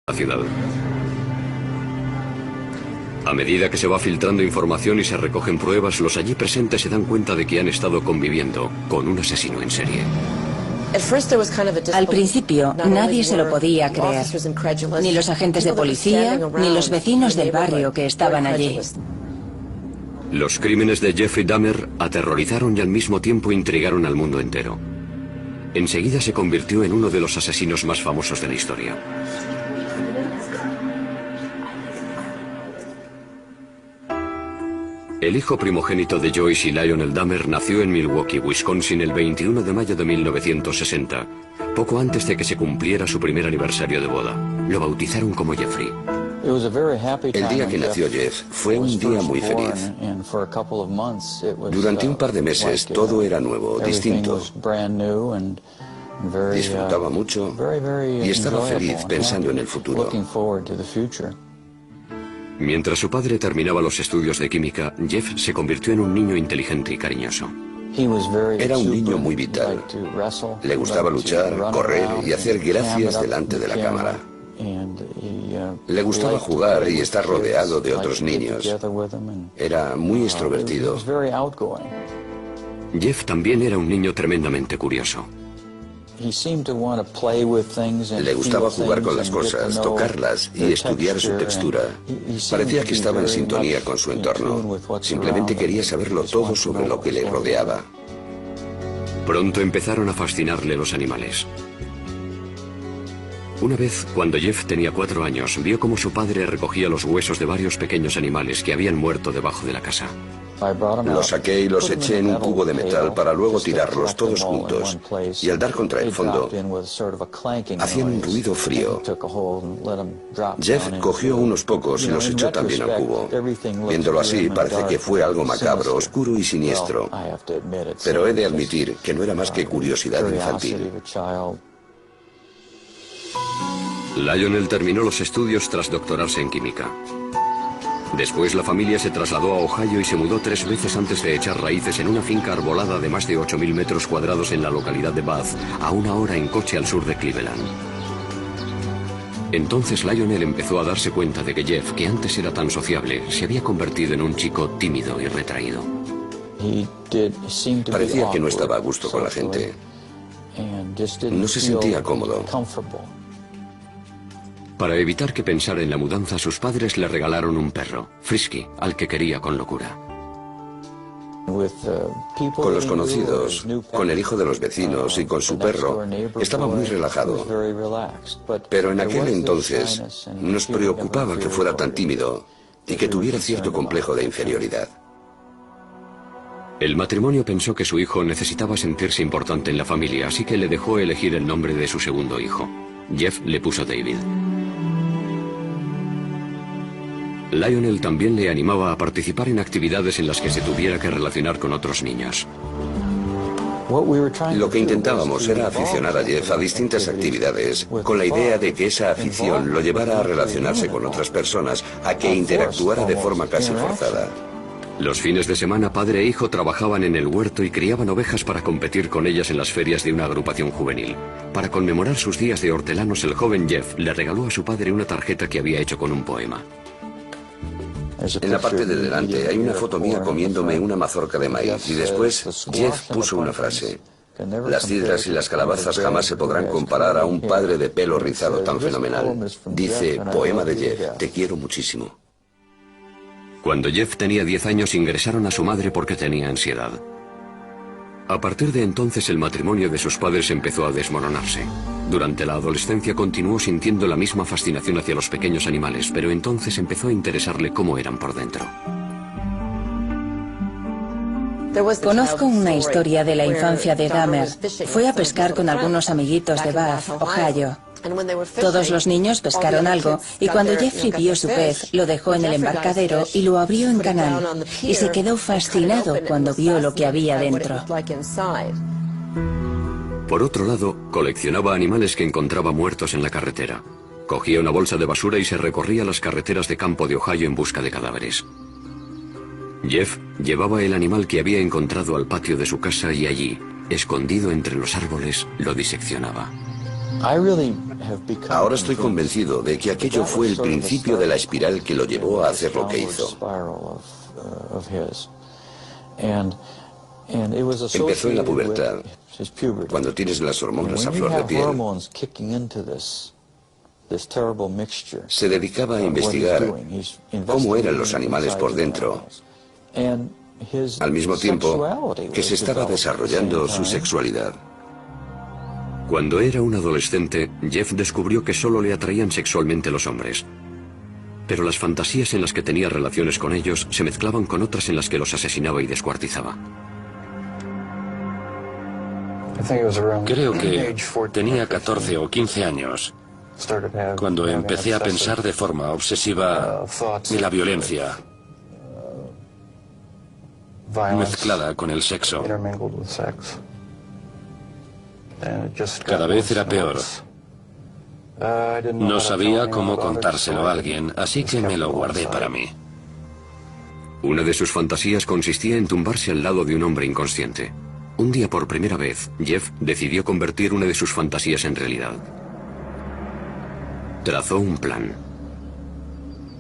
La ciudad. A medida que se va filtrando información y se recogen pruebas, los allí presentes se dan cuenta de que han estado conviviendo con un asesino en serie. Al principio, nadie se lo podía creer, ni los agentes de policía, ni los vecinos del barrio que estaban allí. Los crímenes de Jeffrey Dahmer aterrorizaron y al mismo tiempo intrigaron al mundo entero. Enseguida se convirtió en uno de los asesinos más famosos de la historia. El hijo primogénito de Joyce y Lionel Dahmer nació en Milwaukee, Wisconsin, el 21 de mayo de 1960, poco antes de que se cumpliera su primer aniversario de boda. Lo bautizaron como Jeffrey. El día que nació Jeff fue un día muy feliz. Durante un par de meses todo era nuevo, distinto. Disfrutaba mucho y estaba feliz pensando en el futuro. Mientras su padre terminaba los estudios de química, Jeff se convirtió en un niño inteligente y cariñoso. Era un niño muy vital. Le gustaba luchar, correr y hacer gracias delante de la cámara. Le gustaba jugar y estar rodeado de otros niños. Era muy extrovertido. Jeff también era un niño tremendamente curioso. Le gustaba jugar con las cosas, tocarlas y estudiar su textura. Parecía que estaba en sintonía con su entorno. Simplemente quería saberlo todo sobre lo que le rodeaba. Pronto empezaron a fascinarle los animales. Una vez, cuando Jeff tenía 4 años, vio cómo su padre recogía los huesos de varios pequeños animales que habían muerto debajo de la casa. Los saqué y los eché en un cubo de metal para luego tirarlos todos juntos. Y al dar contra el fondo, hacían un ruido frío. Jeff cogió unos pocos y los echó también al cubo. Viéndolo así, parece que fue algo macabro, oscuro y siniestro. Pero he de admitir que no era más que curiosidad infantil. Lionel terminó los estudios tras doctorarse en química. Después la familia se trasladó a Ohio y se mudó 3 veces antes de echar raíces en una finca arbolada de más de 8.000 metros cuadrados en la localidad de Bath, a 1 hora en coche al sur de Cleveland. Entonces Lionel empezó a darse cuenta de que Jeff, que antes era tan sociable, se había convertido en un chico tímido y retraído. Parecía que no estaba a gusto con la gente. No se sentía cómodo. Para evitar que pensara en la mudanza, sus padres le regalaron un perro, Frisky, al que quería con locura. Con los conocidos, con el hijo de los vecinos y con su perro, estaba muy relajado. Pero en aquel entonces nos preocupaba que fuera tan tímido y que tuviera cierto complejo de inferioridad. El matrimonio pensó que su hijo necesitaba sentirse importante en la familia, así que le dejó elegir el nombre de su segundo hijo. Jeff le puso David. Lionel también le animaba a participar en actividades en las que se tuviera que relacionar con otros niños. Lo que intentábamos era aficionar a Jeff a distintas actividades, con la idea de que esa afición lo llevara a relacionarse con otras personas, a que interactuara de forma casi forzada. Los fines de semana, padre e hijo trabajaban en el huerto y criaban ovejas para competir con ellas en las ferias de una agrupación juvenil. Para conmemorar sus días de hortelanos, el joven Jeff le regaló a su padre una tarjeta que había hecho con un poema. En la parte de delante hay una foto mía comiéndome una mazorca de maíz y después Jeff puso una frase. Las cidras y las calabazas jamás se podrán comparar a un padre de pelo rizado tan fenomenal. Dice, poema de Jeff, te quiero muchísimo. Cuando Jeff tenía 10 años ingresaron a su madre porque tenía ansiedad. A partir de entonces el matrimonio de sus padres empezó a desmoronarse. Durante la adolescencia continuó sintiendo la misma fascinación hacia los pequeños animales, pero entonces empezó a interesarle cómo eran por dentro. Conozco una historia de la infancia de Dahmer. Fue a pescar con algunos amiguitos de Bath, Ohio. Todos los niños pescaron algo y cuando Jeffrey vio su pez, lo dejó en el embarcadero y lo abrió en canal. Y se quedó fascinado cuando vio lo que había dentro. Por otro lado, coleccionaba animales que encontraba muertos en la carretera. Cogía una bolsa de basura y se recorría las carreteras de campo de Ohio en busca de cadáveres. Jeff llevaba el animal que había encontrado al patio de su casa y allí, escondido entre los árboles, lo diseccionaba. Ahora estoy convencido de que aquello fue el principio de la espiral que lo llevó a hacer lo que hizo. Empezó en la pubertad, cuando tienes las hormonas a flor de piel. Se dedicaba a investigar cómo eran los animales por dentro, al mismo tiempo que se estaba desarrollando su sexualidad. Cuando era un adolescente, Jeff descubrió que solo le atraían sexualmente los hombres. Pero las fantasías en las que tenía relaciones con ellos se mezclaban con otras en las que los asesinaba y descuartizaba. Creo que tenía 14 o 15 años cuando empecé a pensar de forma obsesiva en la violencia mezclada con el sexo. Cada vez era peor. No sabía cómo contárselo a alguien, así que me lo guardé para mí. Una de sus fantasías consistía en tumbarse al lado de un hombre inconsciente. Un día, por primera vez, Jeff decidió convertir una de sus fantasías en realidad. Trazó un plan.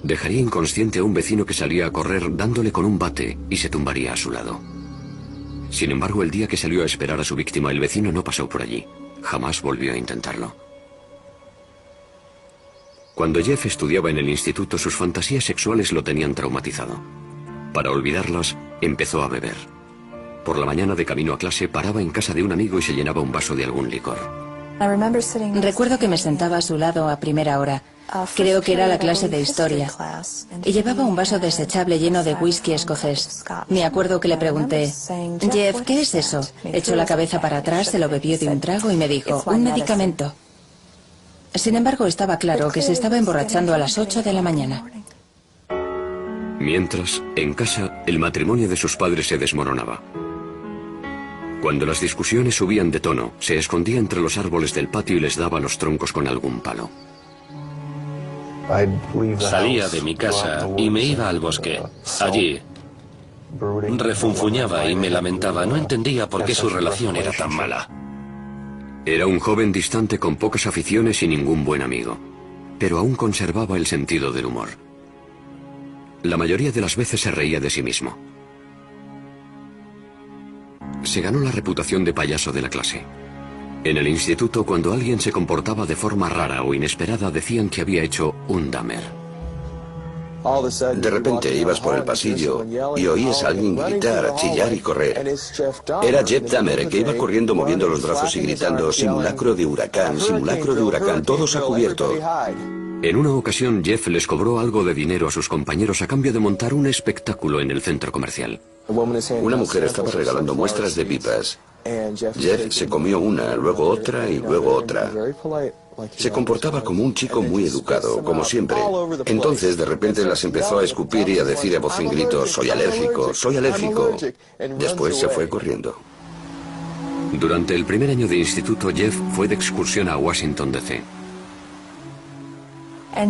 Dejaría inconsciente a un vecino que salía a correr dándole con un bate y se tumbaría a su lado. Sin embargo, el día que salió a esperar a su víctima, el vecino no pasó por allí. Jamás volvió a intentarlo. Cuando Jeff estudiaba en el instituto, sus fantasías sexuales lo tenían traumatizado. Para olvidarlas, empezó a beber. Por la mañana, de camino a clase, paraba en casa de un amigo y se llenaba un vaso de algún licor. Recuerdo que me sentaba a su lado a primera hora. Creo que era la clase de historia. Y llevaba un vaso desechable lleno de whisky escocés. Me acuerdo que le pregunté, Jeff, ¿qué es eso? Echó la cabeza para atrás, se lo bebió de un trago y me dijo, un medicamento. Sin embargo, estaba claro que se estaba emborrachando a las 8 de la mañana. Mientras, en casa, el matrimonio de sus padres se desmoronaba. Cuando las discusiones subían de tono, se escondía entre los árboles del patio y les daba los troncos con algún palo. Salía de mi casa y me iba al bosque. Allí refunfuñaba y me lamentaba. No entendía por qué su relación era tan mala. Era un joven distante con pocas aficiones y ningún buen amigo, pero aún conservaba el sentido del humor. La mayoría de las veces se reía de sí mismo. Se ganó la reputación de payaso de la clase. En el instituto, cuando alguien se comportaba de forma rara o inesperada, decían que había hecho un Dahmer. De repente ibas por el pasillo y oías a alguien gritar, chillar y correr. Era Jeff Dahmer, que iba corriendo moviendo los brazos y gritando, simulacro de huracán, todos a cubierto. En una ocasión, Jeff les cobró algo de dinero a sus compañeros a cambio de montar un espectáculo en el centro comercial. Una mujer estaba regalando muestras de pipas. Jeff se comió una, luego otra y luego otra. Se comportaba como un chico muy educado, como siempre. Entonces, de repente, las empezó a escupir y a decir a voz en grito, soy alérgico, soy alérgico. Después se fue corriendo. Durante el primer año de instituto, Jeff fue de excursión a Washington, D.C.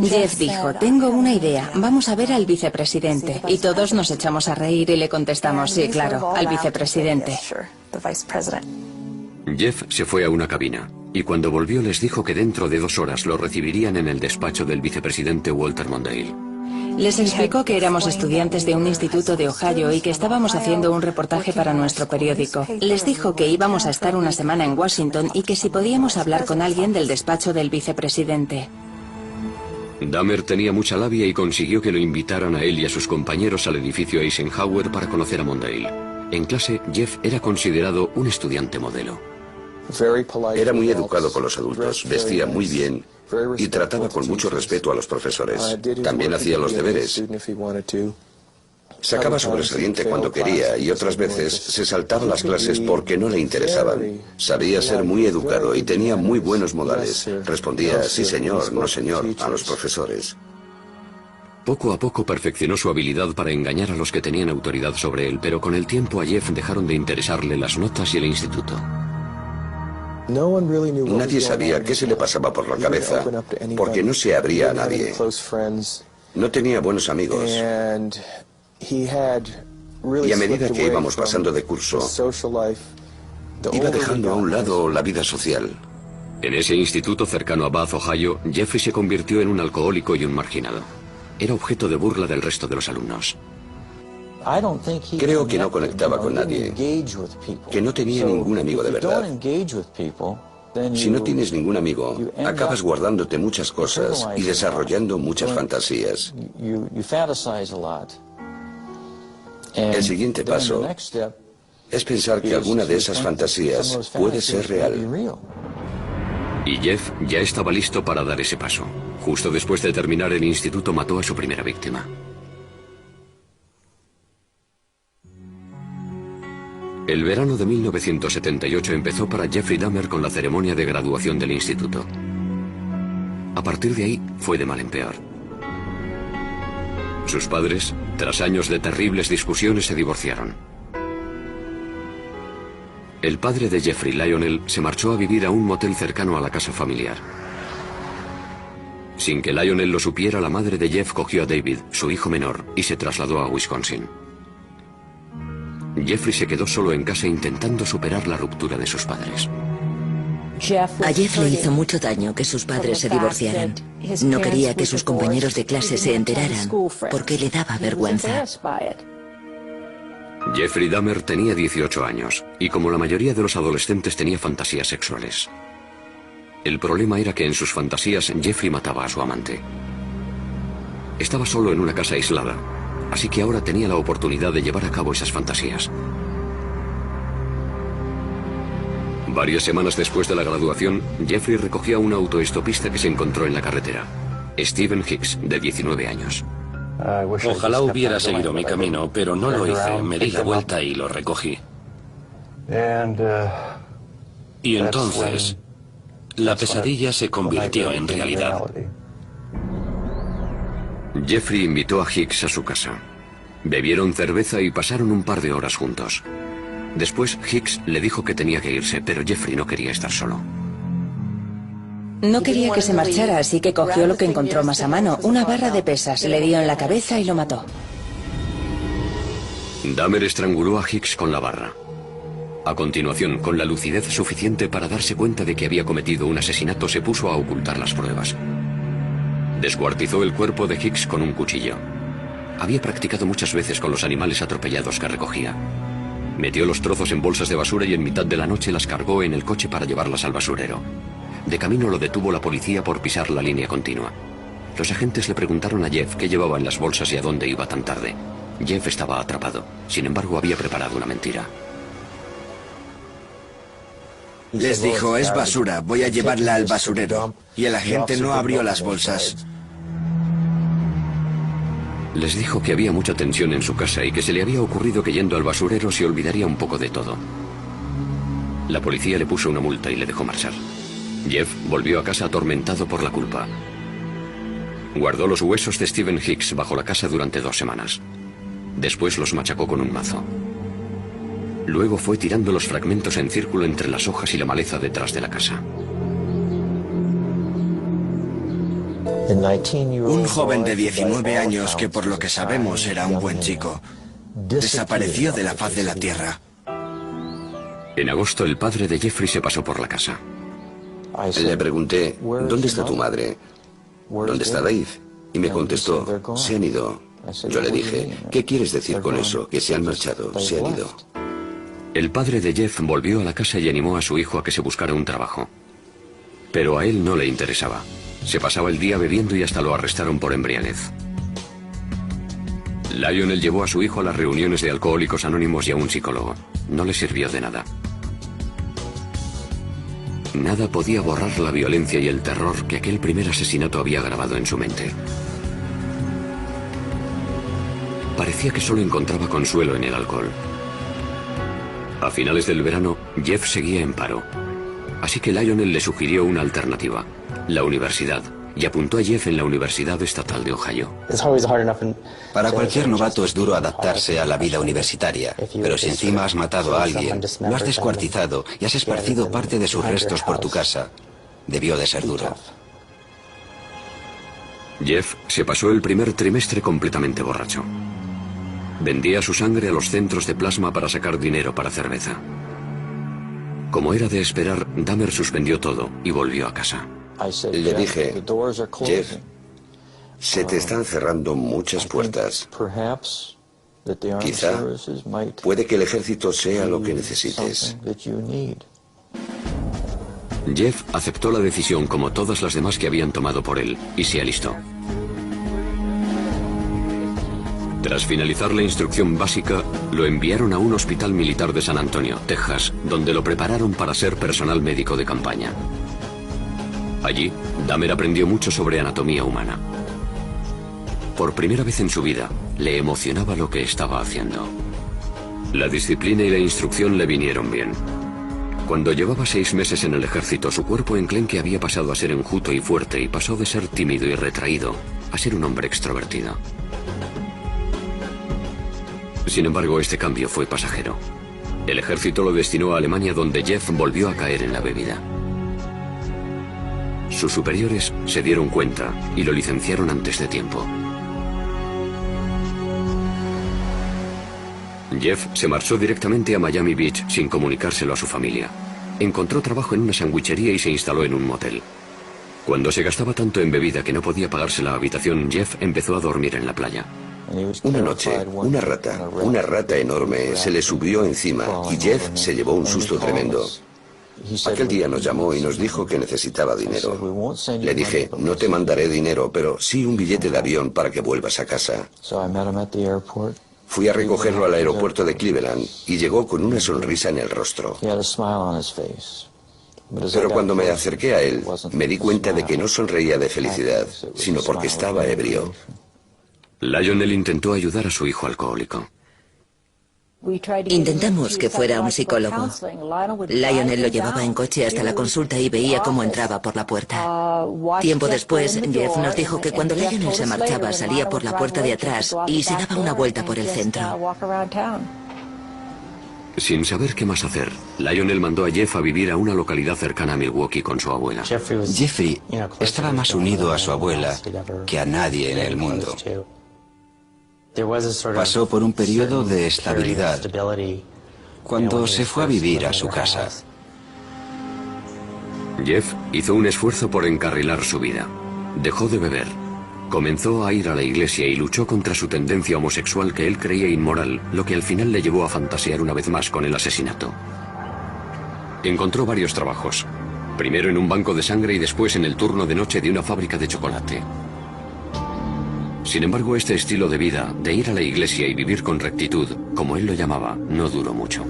Jeff dijo, tengo una idea, vamos a ver al vicepresidente. Y todos nos echamos a reír y le contestamos, sí, claro, al vicepresidente. Jeff se fue a una cabina, y cuando volvió les dijo que dentro de 2 horas lo recibirían en el despacho del vicepresidente Walter Mondale. Les explicó que éramos estudiantes de un instituto de Ohio y que estábamos haciendo un reportaje para nuestro periódico. Les dijo que íbamos a estar una semana en Washington y que si podíamos hablar con alguien del despacho del vicepresidente. Dahmer tenía mucha labia y consiguió que lo invitaran a él y a sus compañeros al edificio Eisenhower para conocer a Mondale. En clase, Jeff era considerado un estudiante modelo. Era muy educado con los adultos, vestía muy bien y trataba con mucho respeto a los profesores. También hacía los deberes. Sacaba sobresaliente cuando quería y otras veces se saltaba las clases porque no le interesaban. Sabía ser muy educado y tenía muy buenos modales. Respondía, sí señor, no señor, a los profesores. Poco a poco perfeccionó su habilidad para engañar a los que tenían autoridad sobre él, pero con el tiempo a Jeff dejaron de interesarle las notas y el instituto. Nadie sabía qué se le pasaba por la cabeza, porque no se abría a nadie. No tenía buenos amigos. Y a medida que íbamos pasando de curso, iba dejando a un lado la vida social. En ese instituto cercano a Bath, Ohio, Jeffrey se convirtió en un alcohólico y un marginado. Era objeto de burla del resto de los alumnos. Creo que no conectaba con nadie, que no tenía ningún amigo de verdad. Si no tienes ningún amigo, acabas guardándote muchas cosas y desarrollando muchas fantasías. El siguiente paso es pensar que alguna de esas fantasías puede ser real. Y Jeff ya estaba listo para dar ese paso. Justo después de terminar el instituto mató a su primera víctima. El verano de 1978 empezó para Jeffrey Dahmer con la ceremonia de graduación del instituto. A partir de ahí fue de mal en peor. Sus padres, tras años de terribles discusiones, se divorciaron. El padre de Jeffrey, Lionel, se marchó a vivir a un motel cercano a la casa familiar. Sin que Lionel lo supiera, la madre de Jeff cogió a David, su hijo menor, y se trasladó a Wisconsin. Jeffrey se quedó solo en casa intentando superar la ruptura de sus padres. A Jeff le hizo mucho daño que sus padres se divorciaran. No quería que sus compañeros de clase se enteraran, porque le daba vergüenza. Jeffrey Dahmer tenía 18 años, y como la mayoría de los adolescentes tenía fantasías sexuales. El problema era que en sus fantasías Jeffrey mataba a su amante. Estaba solo en una casa aislada, así que ahora tenía la oportunidad de llevar a cabo esas fantasías. Varias semanas después de la graduación, Jeffrey recogió a un autoestopista que se encontró en la carretera, Stephen Hicks, de 19 años. Ojalá hubiera seguido mi camino, pero no lo hice. Me di la vuelta y lo recogí. Y entonces, la pesadilla se convirtió en realidad. Jeffrey invitó a Hicks a su casa. Bebieron cerveza y pasaron un par de horas juntos. Después, Hicks le dijo que tenía que irse, pero Jeffrey no quería estar solo. No quería que se marchara, así que cogió lo que encontró más a mano, una barra de pesas, le dio en la cabeza y lo mató. Dahmer estranguló a Hicks con la barra. A continuación, con la lucidez suficiente para darse cuenta de que había cometido un asesinato, se puso a ocultar las pruebas. Descuartizó el cuerpo de Hicks con un cuchillo. Había practicado muchas veces con los animales atropellados que recogía. Metió los trozos en bolsas de basura y en mitad de la noche las cargó en el coche para llevarlas al basurero. De camino lo detuvo la policía por pisar la línea continua. Los agentes le preguntaron a Jeff qué llevaba en las bolsas y a dónde iba tan tarde. Jeff estaba atrapado. Sin embargo, había preparado una mentira. Les dijo, es basura, voy a llevarla al basurero. Y el agente no abrió las bolsas. Les dijo que había mucha tensión en su casa y que se le había ocurrido que yendo al basurero se olvidaría un poco de todo. La policía le puso una multa y le dejó marchar. Jeff volvió a casa atormentado por la culpa. Guardó los huesos de Stephen Hicks bajo la casa durante 2 semanas. Después los machacó con un mazo. Luego fue tirando los fragmentos en círculo entre las hojas y la maleza detrás de la casa. Un joven de 19 años que por lo que sabemos era un buen chico, desapareció de la faz de la tierra. En agosto, el padre de Jeffrey se pasó por la casa. Le pregunté, ¿dónde está tu madre? ¿Dónde está Dave? Y me contestó, se han ido. Yo le dije, ¿qué quieres decir con eso? Que se han marchado, se han ido. El padre de Jeff volvió a la casa y animó a su hijo a que se buscara un trabajo. Pero a él no le interesaba. Se pasaba el día bebiendo y hasta lo arrestaron por embriaguez. Lionel llevó a su hijo a las reuniones de Alcohólicos Anónimos y a un psicólogo. No le sirvió de nada. Nada podía borrar la violencia y el terror que aquel primer asesinato había grabado en su mente. Parecía que solo encontraba consuelo en el alcohol. A finales del verano, Jeff seguía en paro. Así que Lionel le sugirió una alternativa, la universidad, y apuntó a Jeff en la Universidad Estatal de Ohio. Para cualquier novato es duro adaptarse a la vida universitaria, pero si encima has matado a alguien, lo has descuartizado y has esparcido parte de sus restos por tu casa, debió de ser duro. Jeff se pasó el primer trimestre completamente borracho. Vendía su sangre a los centros de plasma para sacar dinero para cerveza. Como era de esperar, Dahmer suspendió todo y volvió a casa. Le dije, Jeff, se te están cerrando muchas puertas. Quizá puede que el ejército sea lo que necesites. Jeff aceptó la decisión como todas las demás que habían tomado por él y se alistó. Tras finalizar la instrucción básica, lo enviaron a un hospital militar de San Antonio, Texas, donde lo prepararon para ser personal médico de campaña. Allí, Dahmer aprendió mucho sobre anatomía humana. Por primera vez en su vida, le emocionaba lo que estaba haciendo. La disciplina y la instrucción le vinieron bien. Cuando llevaba 6 meses en el ejército, su cuerpo enclenque había pasado a ser enjuto y fuerte y pasó de ser tímido y retraído a ser un hombre extrovertido. Sin embargo, este cambio fue pasajero. El ejército lo destinó a Alemania, donde Jeff volvió a caer en la bebida. Sus superiores se dieron cuenta y lo licenciaron antes de tiempo. Jeff se marchó directamente a Miami Beach sin comunicárselo a su familia. Encontró trabajo en una sandwichería y se instaló en un motel. Cuando se gastaba tanto en bebida que no podía pagarse la habitación, Jeff empezó a dormir en la playa. Una noche, una rata enorme se le subió encima y Jeff se llevó un susto tremendo. Aquel día nos llamó y nos dijo que necesitaba dinero. Le dije, no te mandaré dinero, pero sí un billete de avión para que vuelvas a casa. Fui a recogerlo al aeropuerto de Cleveland y llegó con una sonrisa en el rostro. Pero cuando me acerqué a él, me di cuenta de que no sonreía de felicidad, sino porque estaba ebrio. Lionel intentó ayudar a su hijo alcohólico. Intentamos que fuera un psicólogo. Lionel lo llevaba en coche hasta la consulta y veía cómo entraba por la puerta. Tiempo después, Jeff nos dijo que cuando Lionel se marchaba salía por la puerta de atrás y se daba una vuelta por el centro. Sin saber qué más hacer, Lionel mandó a Jeff a vivir a una localidad cercana a Milwaukee con su abuela. Jeffrey estaba más unido a su abuela que a nadie en el mundo. Pasó por un periodo de estabilidad cuando se fue a vivir a su casa. Jeff hizo un esfuerzo por encarrilar su vida. Dejó de beber. Comenzó a ir a la iglesia y luchó contra su tendencia homosexual que él creía inmoral, lo que al final le llevó a fantasear una vez más con el asesinato. Encontró varios trabajos. Primero en un banco de sangre y después en el turno de noche de una fábrica de chocolate. Sin embargo, este estilo de vida, de ir a la iglesia y vivir con rectitud, como él lo llamaba, no duró mucho.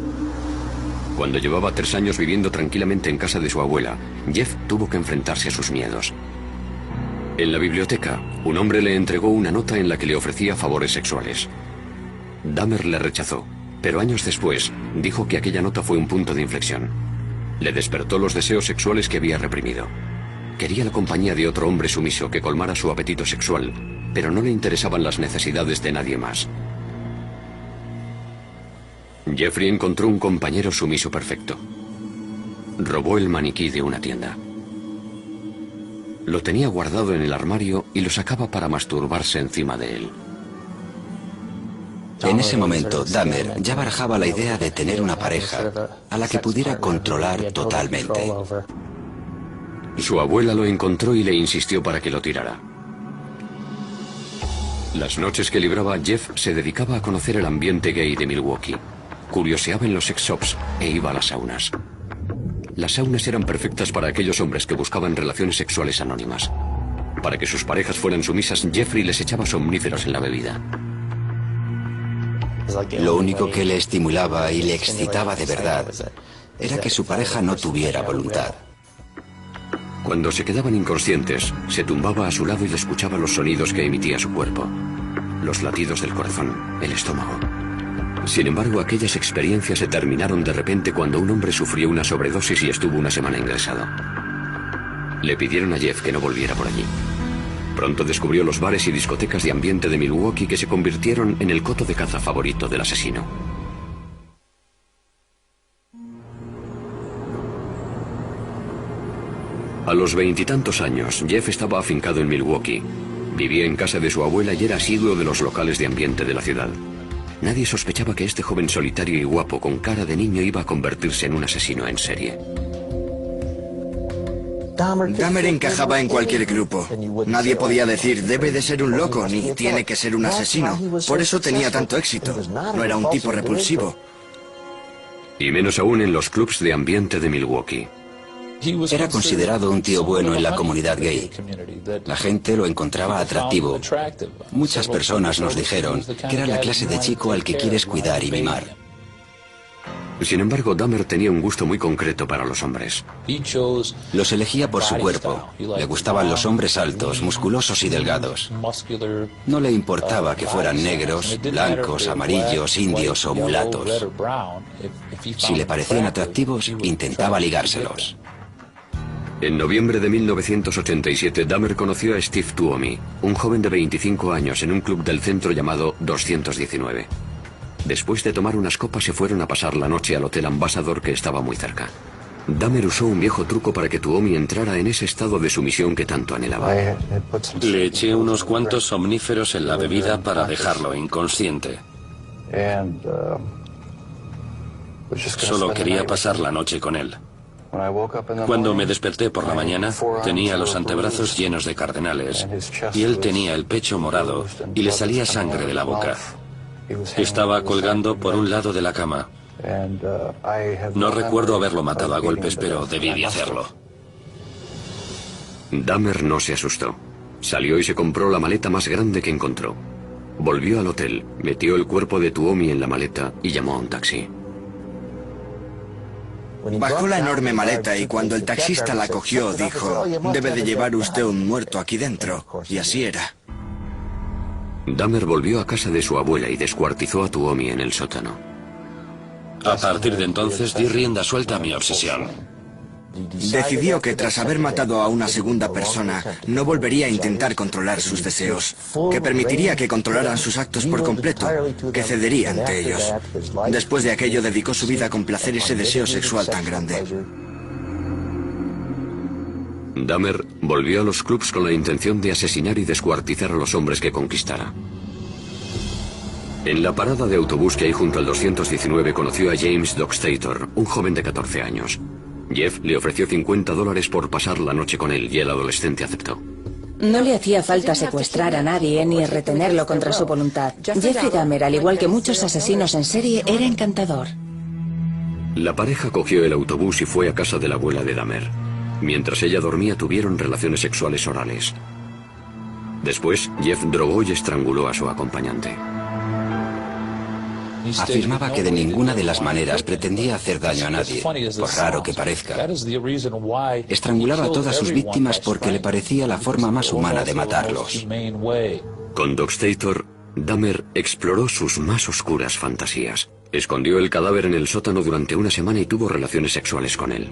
Cuando llevaba 3 años viviendo tranquilamente en casa de su abuela, Jeff tuvo que enfrentarse a sus miedos. En la biblioteca, un hombre le entregó una nota en la que le ofrecía favores sexuales. Dahmer le rechazó, pero años después dijo que aquella nota fue un punto de inflexión. Le despertó los deseos sexuales que había reprimido. Quería la compañía de otro hombre sumiso que colmara su apetito sexual, pero no le interesaban las necesidades de nadie más. Jeffrey encontró un compañero sumiso perfecto. Robó el maniquí de una tienda. Lo tenía guardado en el armario y lo sacaba para masturbarse encima de él. En ese momento, Dahmer ya barajaba la idea de tener una pareja a la que pudiera controlar totalmente. Su abuela lo encontró y le insistió para que lo tirara. Las noches que libraba, Jeff se dedicaba a conocer el ambiente gay de Milwaukee. Curioseaba en los sex shops e iba a las saunas. Las saunas eran perfectas para aquellos hombres que buscaban relaciones sexuales anónimas. Para que sus parejas fueran sumisas, Jeffrey les echaba somníferos en la bebida. Lo único que le estimulaba y le excitaba de verdad era que su pareja no tuviera voluntad. Cuando se quedaban inconscientes, se tumbaba a su lado y escuchaba los sonidos que emitía su cuerpo. Los latidos del corazón, el estómago. Sin embargo, aquellas experiencias se terminaron de repente cuando un hombre sufrió una sobredosis y estuvo una semana ingresado. Le pidieron a Jeff que no volviera por allí. Pronto descubrió los bares y discotecas de ambiente de Milwaukee que se convirtieron en el coto de caza favorito del asesino. A los 20 y tantos años, Jeff estaba afincado en Milwaukee. Vivía en casa de su abuela y era asiduo de los locales de ambiente de la ciudad. Nadie sospechaba que este joven solitario y guapo con cara de niño iba a convertirse en un asesino en serie. Dahmer encajaba en cualquier grupo. Nadie podía decir, debe de ser un loco, ni tiene que ser un asesino. Por eso tenía tanto éxito. No era un tipo repulsivo. Y menos aún en los clubs de ambiente de Milwaukee. Era considerado un tío bueno en la comunidad gay. La gente lo encontraba atractivo. Muchas personas nos dijeron que era la clase de chico al que quieres cuidar y mimar. Sin embargo, Dahmer tenía un gusto muy concreto para los hombres. Los elegía por su cuerpo. Le gustaban los hombres altos, musculosos y delgados. No le importaba que fueran negros, blancos, amarillos, indios o mulatos. Si le parecían atractivos, intentaba ligárselos. En noviembre de 1987, Dahmer conoció a Steve Tuomi, un joven de 25 años en un club del centro llamado 219. Después de tomar unas copas se fueron a pasar la noche al Hotel Ambassador, que estaba muy cerca. Dahmer usó un viejo truco para que Tuomi entrara en ese estado de sumisión que tanto anhelaba. Le eché unos cuantos somníferos en la bebida para dejarlo inconsciente. Solo quería pasar la noche con él. Cuando me desperté por la mañana, tenía los antebrazos llenos de cardenales y él tenía el pecho morado y le salía sangre de la boca. Estaba colgando por un lado de la cama. No recuerdo haberlo matado a golpes, pero debí de hacerlo. Dahmer no se asustó. Salió y se compró la maleta más grande que encontró. Volvió al hotel, metió el cuerpo de Tuomi en la maleta y llamó a un taxi. Bajó la enorme maleta y cuando el taxista la cogió dijo, debe de llevar usted un muerto aquí dentro. Y así era. Dahmer volvió a casa de su abuela y descuartizó a Tuomi en el sótano. A partir de entonces di rienda suelta a mi obsesión. Decidió que tras haber matado a una segunda persona, no volvería a intentar controlar sus deseos, que permitiría que controlaran sus actos por completo, que cedería ante ellos. Después de aquello dedicó su vida a complacer ese deseo sexual tan grande. Dahmer volvió a los clubs con la intención de asesinar y descuartizar a los hombres que conquistara. En la parada de autobús que hay junto al 219 conoció a James Dockstator, un joven de 14 años. Jeff le ofreció $50 por pasar la noche con él y el adolescente aceptó. No le hacía falta secuestrar a nadie ni retenerlo contra su voluntad. Jeffrey Dahmer, al igual que muchos asesinos en serie, era encantador. La pareja cogió el autobús y fue a casa de la abuela de Dahmer. Mientras ella dormía tuvieron relaciones sexuales orales. Después, Jeff drogó y estranguló a su acompañante. Afirmaba que de ninguna de las maneras pretendía hacer daño a nadie, por raro que parezca. Estrangulaba a todas sus víctimas porque le parecía la forma más humana de matarlos. Con Dockstator, Dahmer exploró sus más oscuras fantasías. Escondió el cadáver en el sótano durante una semana y tuvo relaciones sexuales con él.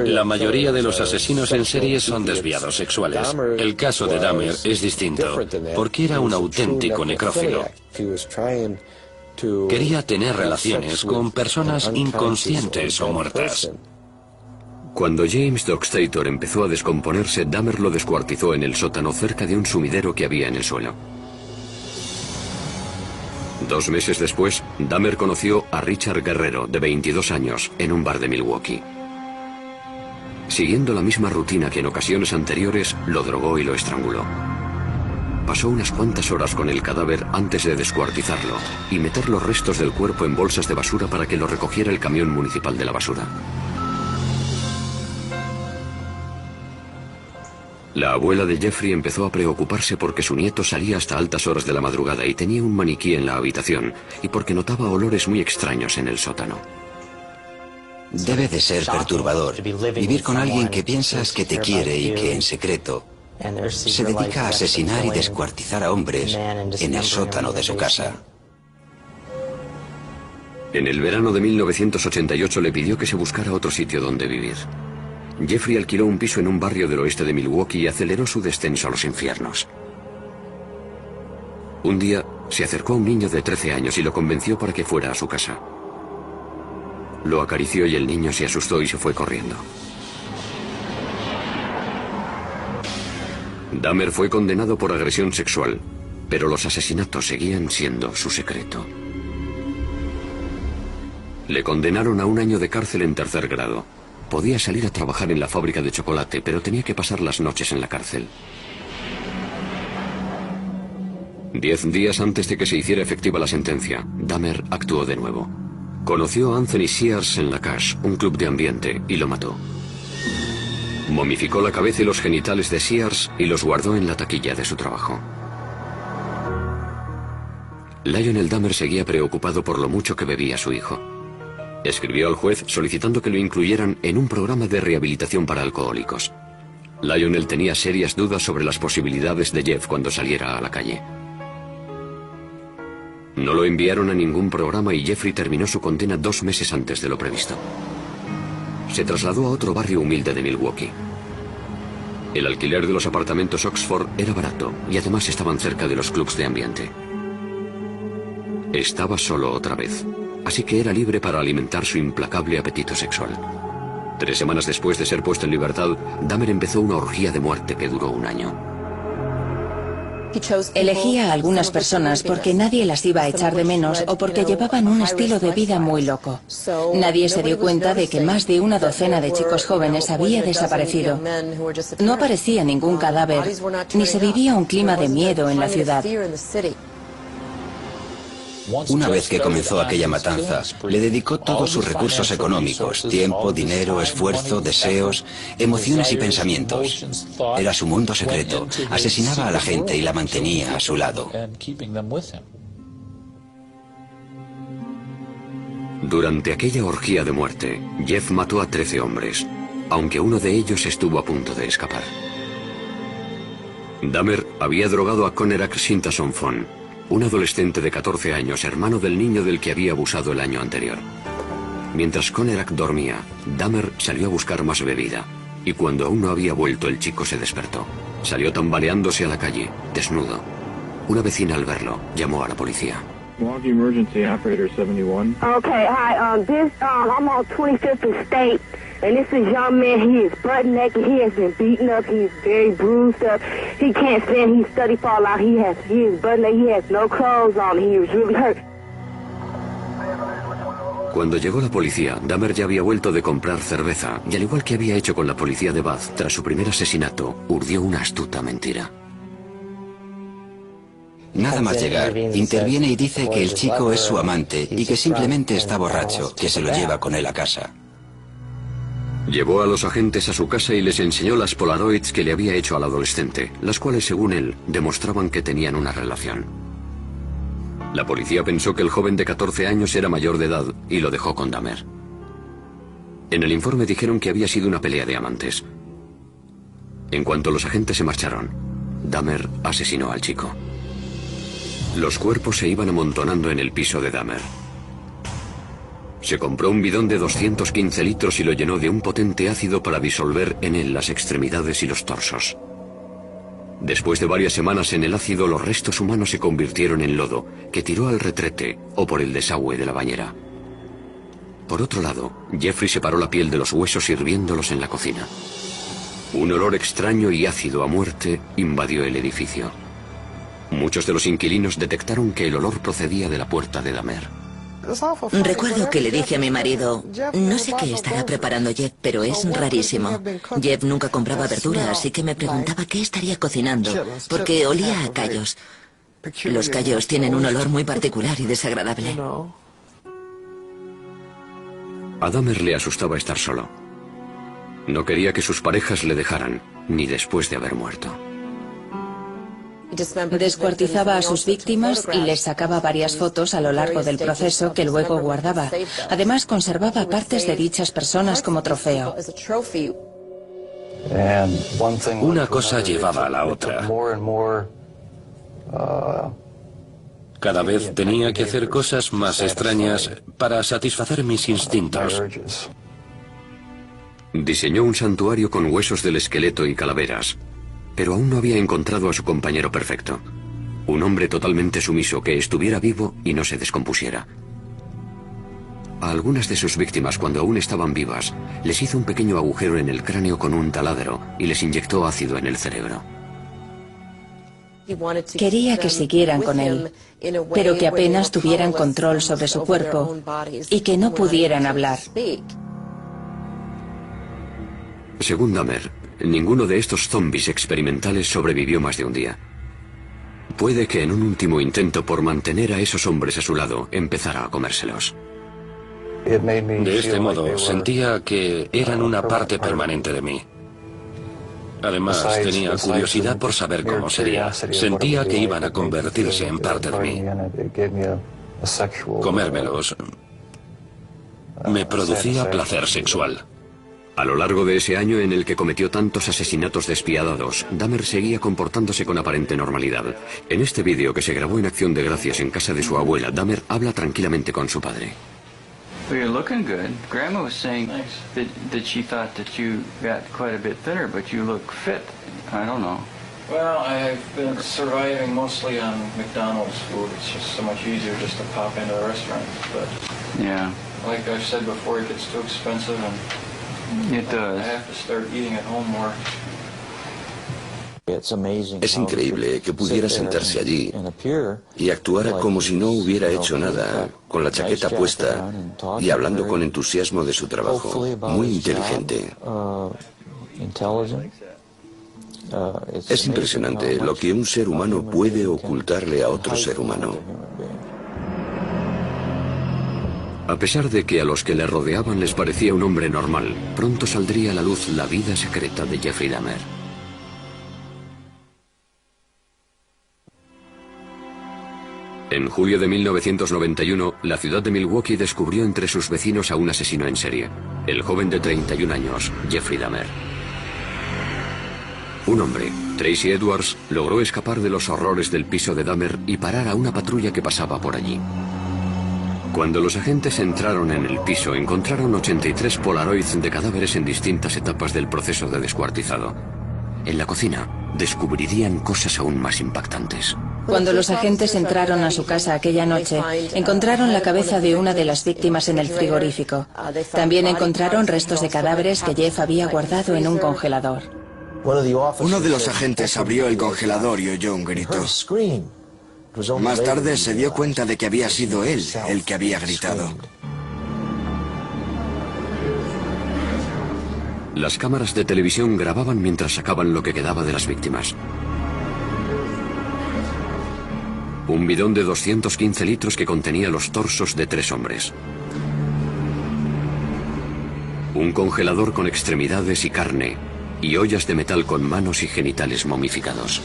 La mayoría de los asesinos en serie son desviados sexuales. El caso de Dahmer es distinto, porque era un auténtico necrófilo. Quería tener relaciones con personas inconscientes o muertas. Cuando James Dockstator empezó a descomponerse, Dahmer lo descuartizó en el sótano cerca de un sumidero que había en el suelo. 2 meses después, Dahmer conoció a Richard Guerrero, de 22 años, en un bar de Milwaukee. Siguiendo la misma rutina que en ocasiones anteriores, lo drogó y lo estranguló. Pasó unas cuantas horas con el cadáver antes de descuartizarlo y meter los restos del cuerpo en bolsas de basura para que lo recogiera el camión municipal de la basura. La abuela de Jeffrey empezó a preocuparse porque su nieto salía hasta altas horas de la madrugada y tenía un maniquí en la habitación, y porque notaba olores muy extraños en el sótano. Debe de ser perturbador vivir con alguien que piensas que te quiere y que en secreto se dedica a asesinar y descuartizar a hombres en el sótano de su casa. En el verano de 1988 le pidió que se buscara otro sitio donde vivir. Jeffrey alquiló un piso en un barrio del oeste de Milwaukee y aceleró su descenso a los infiernos. Un día se acercó a un niño de 13 años y lo convenció para que fuera a su casa. Lo acarició y el niño se asustó y se fue corriendo. Dahmer fue condenado por agresión sexual. pero los asesinatos seguían siendo su secreto. Le condenaron a 1 año de cárcel en 3er grado. Podía salir a trabajar en la fábrica de chocolate, pero tenía que pasar las noches en la cárcel. 10 días antes de que se hiciera efectiva la sentencia, Dahmer actuó de nuevo. Conoció a Anthony Sears en La Cache, un club de ambiente, y lo mató. Momificó la cabeza y los genitales de Sears y los guardó en la taquilla de su trabajo. Lionel Dahmer seguía preocupado por lo mucho que bebía su hijo. Escribió al juez solicitando que lo incluyeran en un programa de rehabilitación para alcohólicos. Lionel tenía serias dudas sobre las posibilidades de Jeff cuando saliera a la calle. No lo enviaron a ningún programa y Jeffrey terminó su condena 2 meses antes de lo previsto. Se trasladó a otro barrio humilde de Milwaukee. El alquiler de los apartamentos Oxford era barato y además estaban cerca de los clubs de ambiente. Estaba solo otra vez, así que era libre para alimentar su implacable apetito sexual. 3 semanas después de ser puesto en libertad, Dahmer empezó una orgía de muerte que duró 1 año. Elegía a algunas personas porque nadie las iba a echar de menos o porque llevaban un estilo de vida muy loco. Nadie se dio cuenta de que más de 1 docena de chicos jóvenes había desaparecido. No aparecía ningún cadáver, ni se vivía un clima de miedo en la ciudad. Una vez que comenzó aquella matanza, le dedicó todos sus recursos económicos, tiempo, dinero, esfuerzo, deseos, emociones y pensamientos. Era su mundo secreto. Asesinaba a la gente y la mantenía a su lado. Durante aquella orgía de muerte, Jeff mató a 13 hombres, aunque uno de ellos estuvo a punto de escapar. Dahmer había drogado a Conerak Sintason Fon, un adolescente de 14 años, hermano del niño del que había abusado el año anterior. Mientras Conerak dormía, Dahmer salió a buscar más bebida, y cuando aún no había vuelto el chico se despertó. Salió tambaleándose a la calle, desnudo. Una vecina al verlo llamó a la policía. Milwaukee Emergency Operator 71. Okay, hi, I'm on 25th and State, and this is young man. He is butt naked. He has been beaten up. He is very bruised up. He can't stand. He's study fall out. He is butt naked. He has no clothes on. He is really hurt. Cuando llegó la policía, Dahmer ya había vuelto de comprar cerveza, y al igual que había hecho con la policía de Bath tras su primer asesinato, urdió una astuta mentira. Nada más llegar, interviene y dice que el chico es su amante y que simplemente está borracho, que se lo lleva con él a casa. Llevó a los agentes a su casa y les enseñó las Polaroids que le había hecho al adolescente, las cuales, según él, demostraban que tenían una relación. La policía pensó que el joven de 14 años era mayor de edad y lo dejó con Dahmer. En el informe dijeron que había sido una pelea de amantes. En cuanto los agentes se marcharon, Dahmer asesinó al chico. Los cuerpos se iban amontonando en el piso de Dahmer. Se compró un bidón de 215 litros y lo llenó de un potente ácido para disolver en él las extremidades y los torsos. Después de varias semanas en el ácido, los restos humanos se convirtieron en lodo, que tiró al retrete o por el desagüe de la bañera. Por otro lado, Jeffrey separó la piel de los huesos hirviéndolos en la cocina. Un olor extraño y ácido a muerte invadió el edificio. Muchos de los inquilinos detectaron que el olor procedía de la puerta de Dahmer. Recuerdo que le dije a mi marido, no sé qué estará preparando Jeff, pero es rarísimo. Jeff nunca compraba verdura, así que me preguntaba qué estaría cocinando, porque olía a callos. Los callos tienen un olor muy particular y desagradable. A Dahmer le asustaba estar solo. No quería que sus parejas le dejaran, ni después de haber muerto. Descuartizaba a sus víctimas y les sacaba varias fotos a lo largo del proceso que luego guardaba. Además, conservaba partes de dichas personas como trofeo. Una cosa llevaba a la otra. Cada vez tenía que hacer cosas más extrañas para satisfacer mis instintos. Diseñó un santuario con huesos del esqueleto y calaveras, pero aún no había encontrado a su compañero perfecto. Un hombre totalmente sumiso que estuviera vivo y no se descompusiera. A algunas de sus víctimas, cuando aún estaban vivas, les hizo un pequeño agujero en el cráneo con un taladro y les inyectó ácido en el cerebro. Quería que siguieran con él, pero que apenas tuvieran control sobre su cuerpo y que no pudieran hablar. Según Dahmer, ninguno de estos zombies experimentales sobrevivió más de un día. Puede que en un último intento por mantener a esos hombres a su lado, empezara a comérselos. De este modo, sentía que eran una parte permanente de mí. Además, tenía curiosidad por saber cómo sería. Sentía que iban a convertirse en parte de mí. Comérmelos me producía placer sexual. A lo largo de ese año en el que cometió tantos asesinatos despiadados, Dahmer seguía comportándose con aparente normalidad. En este vídeo que se grabó en Acción de Gracias en casa de su abuela, Dahmer habla tranquilamente con su padre. Well, you're looking good. Grandma was saying that she thought that you got quite a bit thinner, but you look fit. I don't know. Well, I've been surviving mostly on McDonald's food. It's just so much easier just to pop into the restaurant. But yeah, like I've said before, it gets too expensive, and it does. I have to start eating at home more. Es increíble que pudiera sentarse allí y actuara como si no hubiera hecho nada, con la chaqueta puesta y hablando con entusiasmo de su trabajo. Muy inteligente. Es impresionante lo que un ser humano puede ocultarle a otro ser humano. A pesar de que a los que le rodeaban les parecía un hombre normal, pronto saldría a la luz la vida secreta de Jeffrey Dahmer. En julio de 1991, la ciudad de Milwaukee descubrió entre sus vecinos a un asesino en serie, el joven de 31 años, Jeffrey Dahmer. Un hombre, Tracy Edwards, logró escapar de los horrores del piso de Dahmer y parar a una patrulla que pasaba por allí. Cuando los agentes entraron en el piso, encontraron 83 polaroids de cadáveres en distintas etapas del proceso de descuartizado. En la cocina, descubrirían cosas aún más impactantes. Cuando los agentes entraron a su casa aquella noche, encontraron la cabeza de una de las víctimas en el frigorífico. También encontraron restos de cadáveres que Jeff había guardado en un congelador. Uno de los agentes abrió el congelador y oyó un grito. Más tarde se dio cuenta de que había sido él el que había gritado. Las cámaras de televisión grababan mientras sacaban lo que quedaba de las víctimas. Un bidón de 215 litros que contenía los torsos de 3 hombres. Un congelador con extremidades y carne, y ollas de metal con manos y genitales momificados.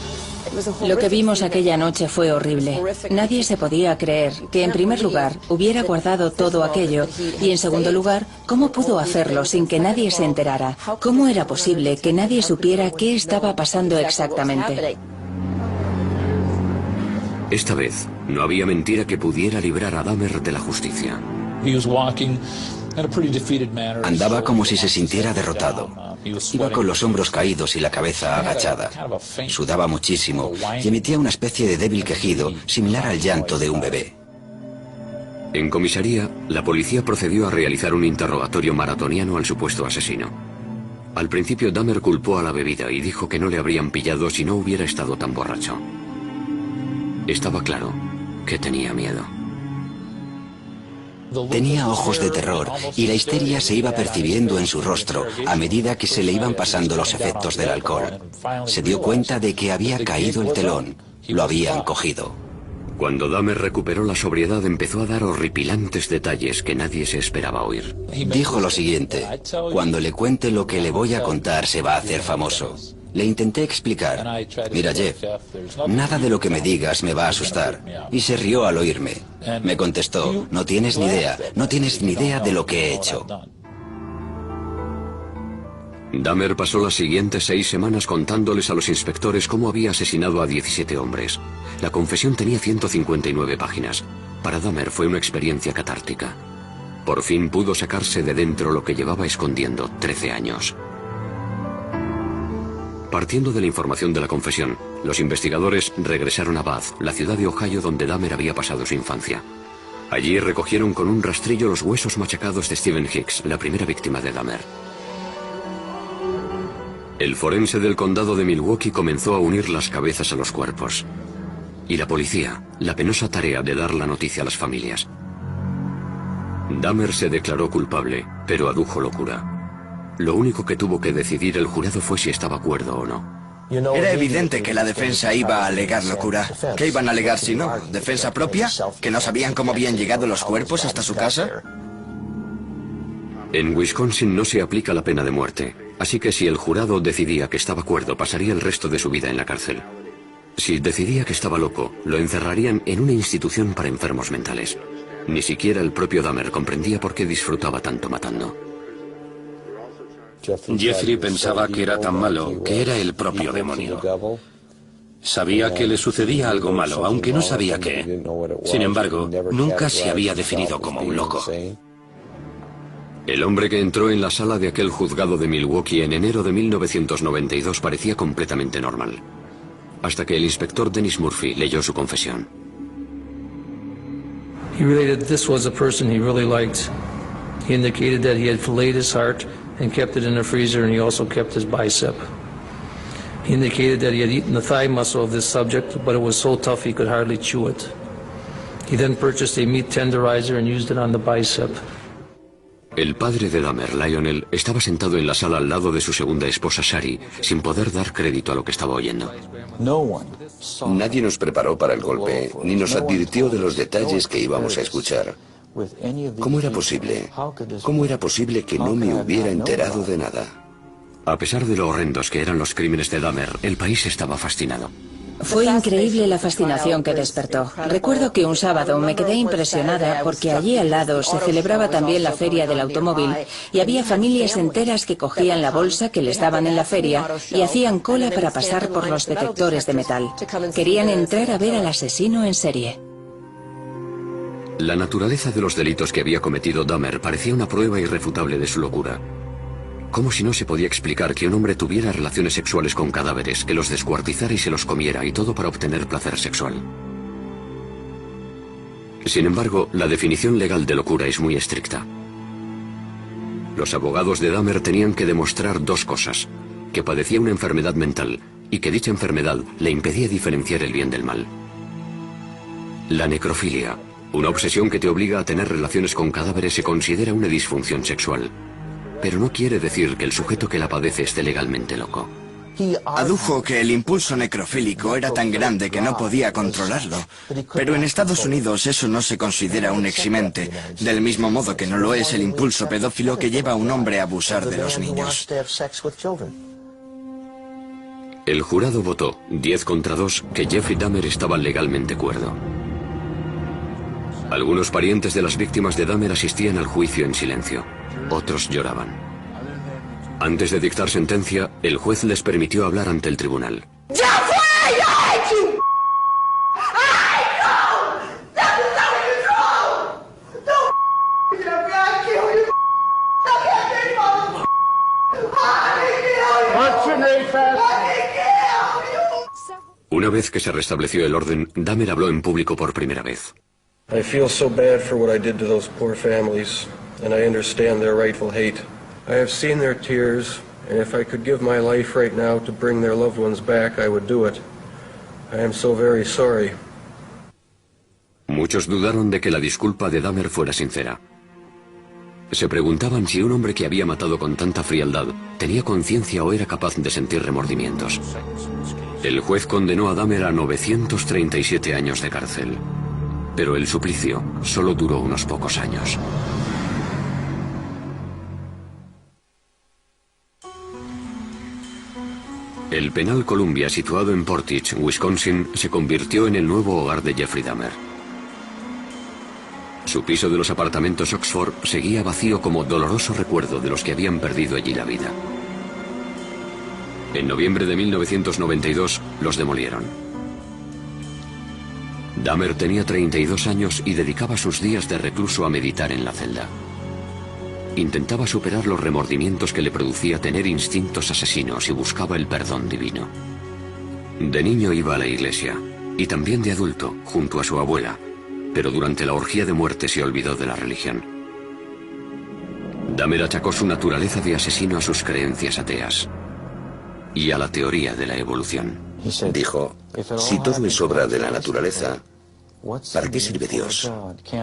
Lo que vimos aquella noche fue horrible. Nadie se podía creer que, en primer lugar, hubiera guardado todo aquello y, en segundo lugar, cómo pudo hacerlo sin que nadie se enterara. ¿Cómo era posible que nadie supiera qué estaba pasando exactamente? Esta vez, no había mentira que pudiera librar a Dahmer de la justicia. Andaba como si se sintiera derrotado. Iba con los hombros caídos y la cabeza agachada. Sudaba muchísimo y emitía una especie de débil quejido, similar al llanto de un bebé. En comisaría, la policía procedió a realizar un interrogatorio maratoniano al supuesto asesino. Al principio, Dahmer culpó a la bebida y dijo que no le habrían pillado si no hubiera estado tan borracho. Estaba claro que tenía miedo. Tenía ojos de terror y la histeria se iba percibiendo en su rostro a medida que se le iban pasando los efectos del alcohol. Se dio cuenta de que había caído el telón. Lo habían cogido. Cuando Dahmer recuperó la sobriedad, empezó a dar horripilantes detalles que nadie se esperaba oír. Dijo lo siguiente: cuando le cuente lo que le voy a contar se va a hacer famoso. Le intenté explicar: mira, Jeff, nada de lo que me digas me va a asustar. Y se rió al oírme. Me contestó: no tienes ni idea de lo que he hecho. Dahmer pasó las siguientes 6 semanas contándoles a los inspectores cómo había asesinado a 17 hombres. La confesión tenía 159 páginas. Para Dahmer fue una experiencia catártica. Por fin pudo sacarse de dentro lo que llevaba escondiendo 13 años. Partiendo de la información de la confesión, los investigadores regresaron a Bath, la ciudad de Ohio donde Dahmer había pasado su infancia. Allí recogieron con un rastrillo los huesos machacados de Stephen Hicks, la primera víctima de Dahmer. El forense del condado de Milwaukee comenzó a unir las cabezas a los cuerpos. Y la policía, la penosa tarea de dar la noticia a las familias. Dahmer se declaró culpable, pero adujo locura. Lo único que tuvo que decidir el jurado fue si estaba cuerdo o no. Era evidente que la defensa iba a alegar locura. ¿Qué iban a alegar si no? ¿Defensa propia? ¿Que no sabían cómo habían llegado los cuerpos hasta su casa? En Wisconsin no se aplica la pena de muerte, así que si el jurado decidía que estaba cuerdo, pasaría el resto de su vida en la cárcel. Si decidía que estaba loco, lo encerrarían en una institución para enfermos mentales. Ni siquiera el propio Dahmer comprendía por qué disfrutaba tanto matando. Jeffrey pensaba que era tan malo que era el propio demonio. Sabía que le sucedía algo malo, aunque no sabía qué. Sin embargo, nunca se había definido como un loco. El hombre que entró en la sala de aquel juzgado de Milwaukee en enero de 1992 parecía completamente normal. Hasta que el inspector Dennis Murphy leyó su confesión. He related this was a person he really liked. He indicated that he had filleted his heart and kept it in the freezer, and he also kept his bicep. He indicated that he had eaten the thigh muscle of this subject, but it was so tough he could hardly chew it. He then purchased a meat tenderizer and used it on the bicep. El padre de Dahmer, Lionel, estaba sentado en la sala al lado de su segunda esposa, Shari, sin poder dar crédito a lo que estaba oyendo. Nadie nos preparó para el golpe, ni nos advirtió de los detalles que íbamos a escuchar. ¿Cómo era posible? ¿Cómo era posible que no me hubiera enterado de nada? A pesar de lo horrendos que eran los crímenes de Dahmer, el país estaba fascinado. Fue increíble la fascinación que despertó. Recuerdo que un sábado me quedé impresionada porque allí al lado se celebraba también la feria del automóvil y había familias enteras que cogían la bolsa que les daban en la feria y hacían cola para pasar por los detectores de metal. Querían entrar a ver al asesino en serie. La naturaleza de los delitos que había cometido Dahmer parecía una prueba irrefutable de su locura. Como si no se podía explicar que un hombre tuviera relaciones sexuales con cadáveres, que los descuartizara y se los comiera, y todo para obtener placer sexual. Sin embargo, la definición legal de locura es muy estricta. Los abogados de Dahmer tenían que demostrar dos cosas: que padecía una enfermedad mental y que dicha enfermedad le impedía diferenciar el bien del mal. La necrofilia, una obsesión que te obliga a tener relaciones con cadáveres, se considera una disfunción sexual. Pero no quiere decir que el sujeto que la padece esté legalmente loco. Adujo que el impulso necrofílico era tan grande que no podía controlarlo. Pero en Estados Unidos eso no se considera un eximente, del mismo modo que no lo es el impulso pedófilo que lleva a un hombre a abusar de los niños. El jurado votó, 10 contra 2, que Jeffrey Dahmer estaba legalmente cuerdo. Algunos parientes de las víctimas de Dahmer asistían al juicio en silencio. Otros lloraban. Antes de dictar sentencia, el juez les permitió hablar ante el tribunal. Una vez que se restableció el orden, Dahmer habló en público por primera vez. I feel so bad for what I did to those poor families, and I understand their rightful hate. I have seen their tears, and if I could give my life right now to bring their loved ones back, I would do it. I am so very sorry. Muchos dudaron de que la disculpa de Dahmer fuera sincera. Se preguntaban si un hombre que había matado con tanta frialdad tenía conciencia o era capaz de sentir remordimientos. El juez condenó a Dahmer a 937 años de cárcel. Pero el suplicio solo duró unos pocos años. El penal Columbia, situado en Portage, Wisconsin, se convirtió en el nuevo hogar de Jeffrey Dahmer. Su piso de los apartamentos Oxford seguía vacío como doloroso recuerdo de los que habían perdido allí la vida. En noviembre de 1992 los demolieron. Dahmer tenía 32 años y dedicaba sus días de recluso a meditar en la celda. Intentaba superar los remordimientos que le producía tener instintos asesinos y buscaba el perdón divino. De niño iba a la iglesia, y también de adulto, junto a su abuela, pero durante la orgía de muerte se olvidó de la religión. Dahmer achacó su naturaleza de asesino a sus creencias ateas. y a la teoría de la evolución. Dijo, si todo es obra de la naturaleza, ¿para qué sirve Dios?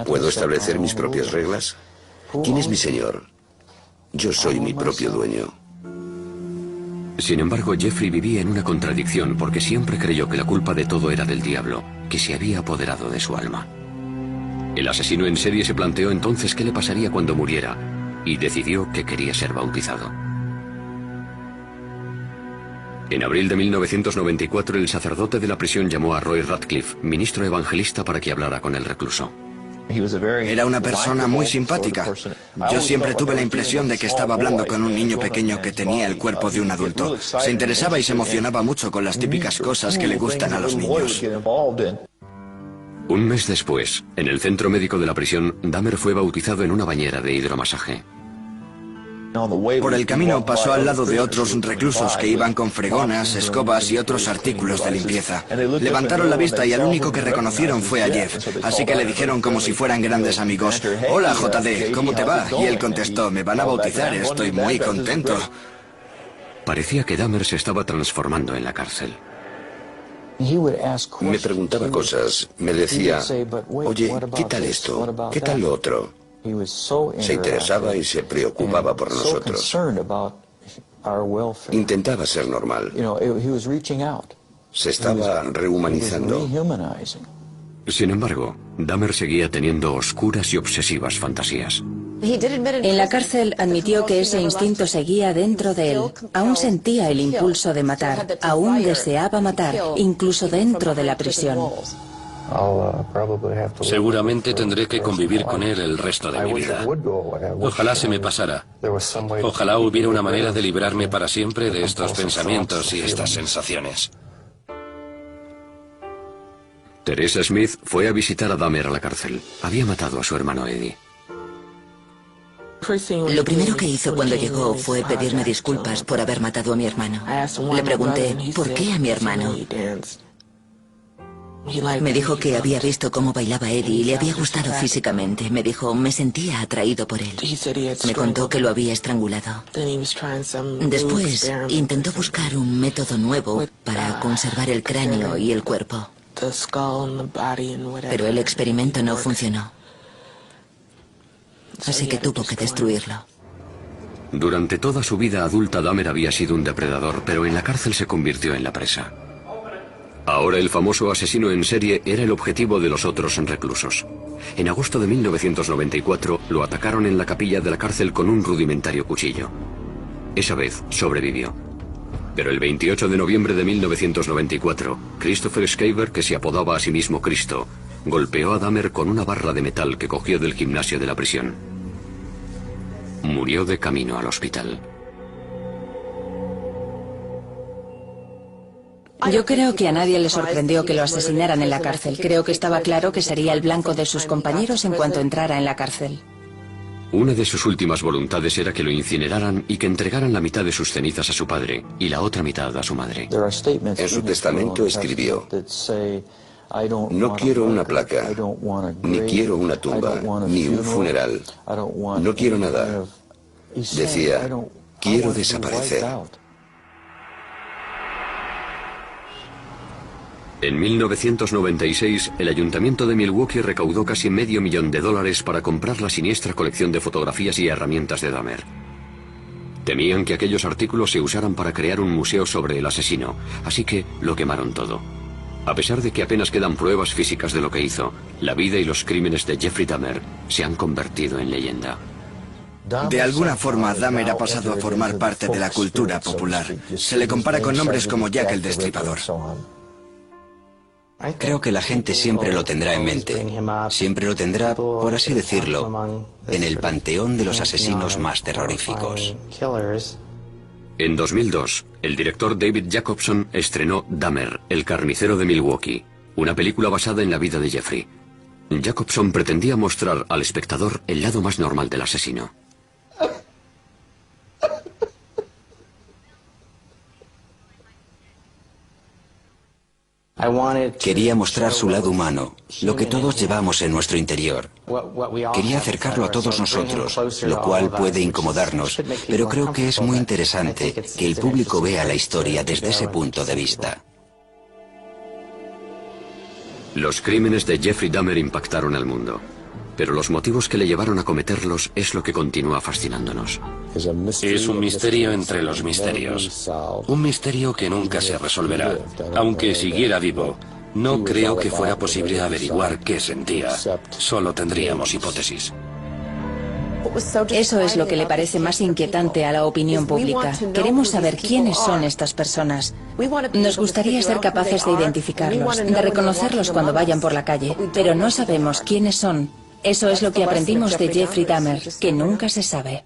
¿Puedo establecer mis propias reglas? ¿Quién es mi Señor? Yo soy mi propio dueño. Sin embargo, Jeffrey vivía en una contradicción porque siempre creyó que la culpa de todo era del diablo, que se había apoderado de su alma. El asesino en serie se planteó entonces qué le pasaría cuando muriera y decidió que quería ser bautizado. En abril de 1994, el sacerdote de la prisión llamó a Roy Radcliffe, ministro evangelista, para que hablara con el recluso. Era una persona muy simpática. Yo siempre tuve la impresión de que estaba hablando con un niño pequeño que tenía el cuerpo de un adulto. Se interesaba y se emocionaba mucho con las típicas cosas que le gustan a los niños. Un mes después, en el centro médico de la prisión, Dahmer fue bautizado en una bañera de hidromasaje. Por el camino pasó al lado de otros reclusos que iban con fregonas, escobas y otros artículos de limpieza. Levantaron la vista y al único que reconocieron fue a Jeff, así que le dijeron como si fueran grandes amigos: «Hola, JD, ¿cómo te va?». Y él contestó: «Me van a bautizar, estoy muy contento». Parecía que Dahmer se estaba transformando en la cárcel. Me preguntaba cosas, me decía, oye, ¿qué tal esto? ¿Qué tal lo otro? Se interesaba y se preocupaba por nosotros. Intentaba ser normal. Se estaba rehumanizando. Sin embargo, Dahmer seguía teniendo oscuras y obsesivas fantasías. En la cárcel admitió que ese instinto seguía dentro de él. Aún sentía el impulso de matar, aún deseaba matar, incluso dentro de la prisión. Seguramente tendré que convivir con él el resto de mi vida. Ojalá se me pasara. Ojalá hubiera una manera de librarme para siempre de estos pensamientos y estas sensaciones. Teresa Smith fue a visitar a Dahmer a la cárcel. Había matado a su hermano Eddie. Lo primero que hizo cuando llegó fue pedirme disculpas por haber matado a mi hermano. Le pregunté, ¿por qué a mi hermano? Me dijo que había visto cómo bailaba Eddie y le había gustado físicamente. Me dijo, me sentía atraído por él. Me contó que lo había estrangulado. Después intentó buscar un método nuevo para conservar el cráneo y el cuerpo. Pero el experimento no funcionó. Así que tuvo que destruirlo. Durante toda su vida adulta, Dahmer había sido un depredador, pero en la cárcel se convirtió en la presa. Ahora el famoso asesino en serie era el objetivo de los otros reclusos. En agosto de 1994 lo atacaron en la capilla de la cárcel con un rudimentario cuchillo. Esa vez sobrevivió. Pero el 28 de noviembre de 1994, Christopher Schaefer, que se apodaba a sí mismo Cristo, golpeó a Dahmer con una barra de metal que cogió del gimnasio de la prisión. Murió de camino al hospital. Yo creo que a nadie le sorprendió que lo asesinaran en la cárcel. Creo que estaba claro que sería el blanco de sus compañeros en cuanto entrara en la cárcel. Una de sus últimas voluntades era que lo incineraran y que entregaran la mitad de sus cenizas a su padre y la otra mitad a su madre. En su testamento escribió: no quiero una placa, ni quiero una tumba, ni un funeral. No quiero nada. Decía, quiero desaparecer. En 1996, el ayuntamiento de Milwaukee recaudó casi $500,000 para comprar la siniestra colección de fotografías y herramientas de Dahmer. Temían que aquellos artículos se usaran para crear un museo sobre el asesino, así que lo quemaron todo. A pesar de que apenas quedan pruebas físicas de lo que hizo, la vida y los crímenes de Jeffrey Dahmer se han convertido en leyenda. De alguna forma, Dahmer ha pasado a formar parte de la cultura popular. Se le compara con nombres como Jack el Destripador. Creo que la gente siempre lo tendrá en mente. Siempre lo tendrá, por así decirlo, en el panteón de los asesinos más terroríficos. En 2002, el director David Jacobson estrenó Dahmer, el carnicero de Milwaukee, una película basada en la vida de Jeffrey. Jacobson pretendía mostrar al espectador el lado más normal del asesino. Quería mostrar su lado humano, lo que todos llevamos en nuestro interior. Quería acercarlo a todos nosotros, lo cual puede incomodarnos, pero creo que es muy interesante que el público vea la historia desde ese punto de vista. Los crímenes de Jeffrey Dahmer impactaron al mundo, pero los motivos que le llevaron a cometerlos es lo que continúa fascinándonos. Es un misterio entre los misterios. Un misterio que nunca se resolverá. Aunque siguiera vivo, no creo que fuera posible averiguar qué sentía. Solo tendríamos hipótesis. Eso es lo que le parece más inquietante a la opinión pública. Queremos saber quiénes son estas personas. Nos gustaría ser capaces de identificarlos, de reconocerlos cuando vayan por la calle, pero no sabemos quiénes son. Eso es lo que aprendimos de Jeffrey Dahmer, que nunca se sabe.